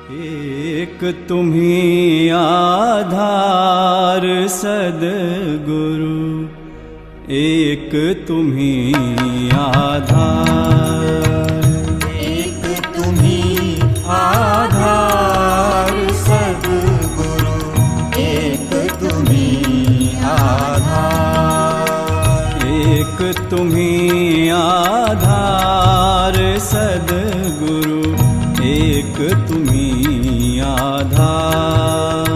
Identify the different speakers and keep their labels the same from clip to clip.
Speaker 1: एक तुम्ही आधार सद्गुरु, एक तुम्ही आधार,
Speaker 2: एक तुम्ही आधार सद्गुरु, एक तुम्ही आधार,
Speaker 1: एक तुम्ही आधार सद्गुरु, एक तुम्ही आधार,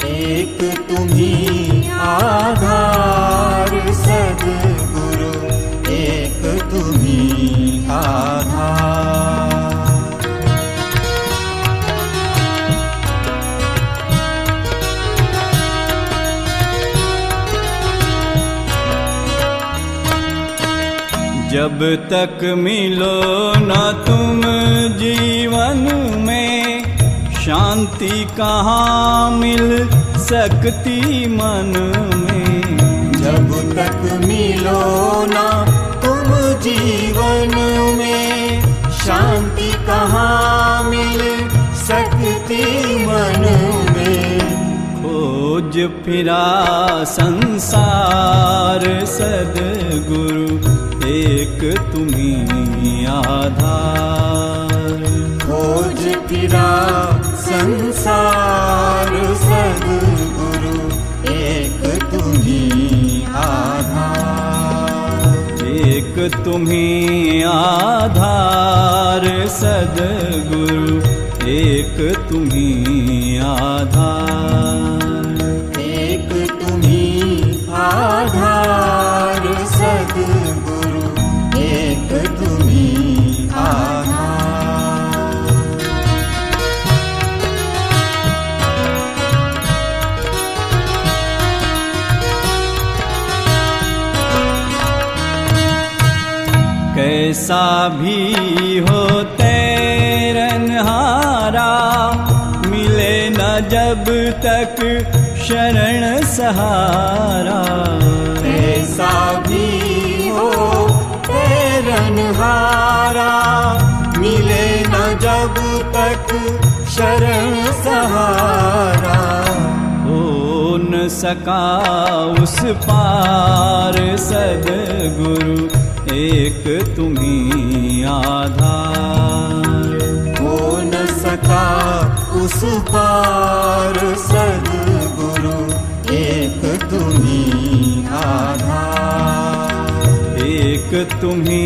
Speaker 2: एक तुम्ही आधार सद्गुरु, एक तुम्ही आधार।
Speaker 1: जब तक मिलो न तुम जीवन में, शांति कहाँ मिल सकती मन में।
Speaker 2: जब तक मिलो ना तुम जीवन में, शांति कहाँ मिल सकती मन में।
Speaker 1: खोज फिरा संसार सद्गुरु, एक तुम्ही आधार,
Speaker 2: खोज फिरा संसार सद्गुरु, एक तुम्ही आधार,
Speaker 1: एक तुम्ही आधार सद्गुरु, एक तुम्ही आधार,
Speaker 2: एक तुम्ही आधार सद्गुरु, एक तुम्ही आधार।
Speaker 1: कैसा भी हो तेरनहारा, मिले न जब तक शरण सहारा।
Speaker 2: ऐसा भी हो तेरनहारा, मिले न जब तक शरण सहारा।
Speaker 1: हो न सका उस पार सद्गुरु, एक तुम्ही आधार,
Speaker 2: हो न सका उस पार सद्गुरु, एक तुम्ही आधार,
Speaker 1: एक तुम्ही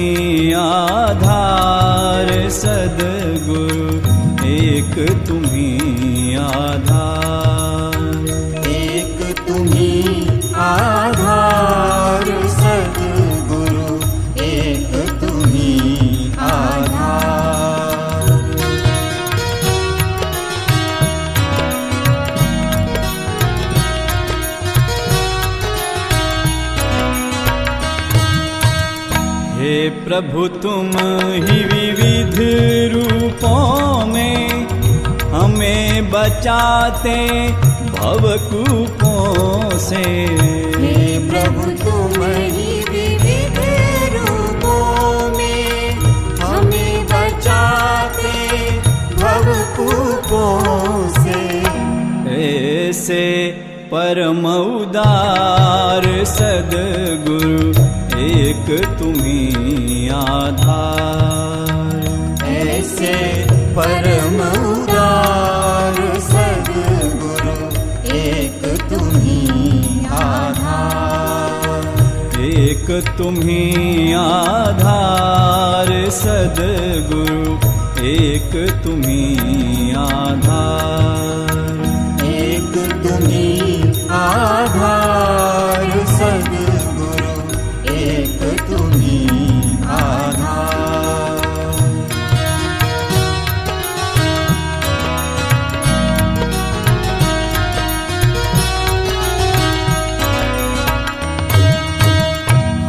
Speaker 1: आधार सद्गुरु, एक तुम्ही आधार,
Speaker 2: एक तुम्ही आधार सद्गुरु, एक तुम्ही आधार।
Speaker 1: हे प्रभु तुम ही विविध रूपों में, हमें बचाते भवकूपों से।
Speaker 2: हे प्रभु तुम ही विविध रूपों में, हमें बचाते भवकूपों से।
Speaker 1: ऐसे परम उदार सद्गुरु, एक तुम्ही आधार,
Speaker 2: ऐसे परम उदार सद्गुरु, एक तुम्ही आधार,
Speaker 1: एक तुम्ही आधार सद्गुरु, एक तुम्ही आधार,
Speaker 2: एक तुम्ही आधार सद्गुरु, एक तुम्ही आधार।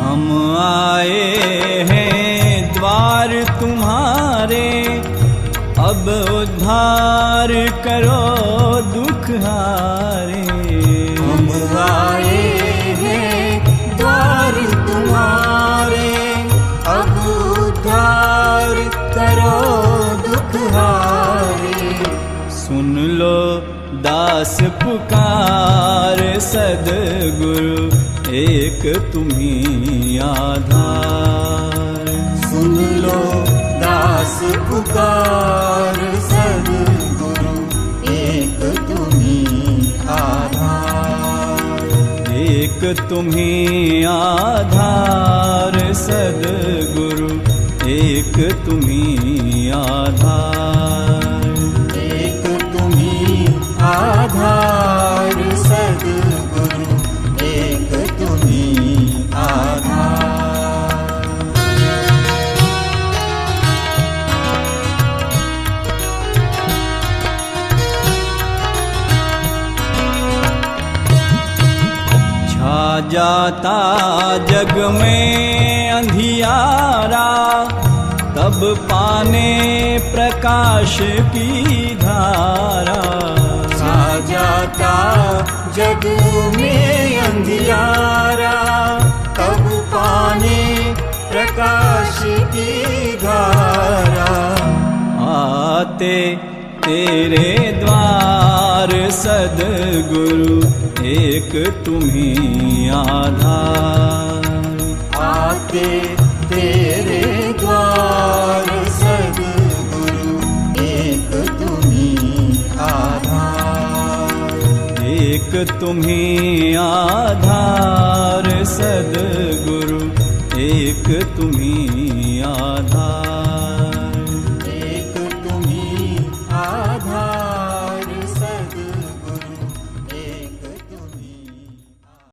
Speaker 1: हम आए हैं द्वार तुम्हारे, अब उद्धार करो दुख हारे।
Speaker 2: हम आए हैं द्वार तुम्हारे, अब उद्धार करो दुख हारे।
Speaker 1: सुन लो दास पुकार सद्गुरु एक तुम्ही आधार।
Speaker 2: सुन लो दास पुकार सद्गुरु एक तुम्ही आधार।
Speaker 1: एक तुम्ही आधार सद्गुरु एक तुम्ही आधार।
Speaker 2: एक तुम्ही आधार सद्गुरु एक तुम्ही आधार।
Speaker 1: छा जाता जग में अंधियारा तब पाने प्रकाश की धारा।
Speaker 2: छा जाता जग में अंधियारा तब पाने प्रकाश की धारा।
Speaker 1: आते तेरे द्वार सद्गुरु एक तुम्ही आधार।
Speaker 2: आते तेरे द्वार सद्गुरु एक तुम्ही आधार।
Speaker 1: एक तुम्ही आधार सद्गुरु एक तुम्ही आधार।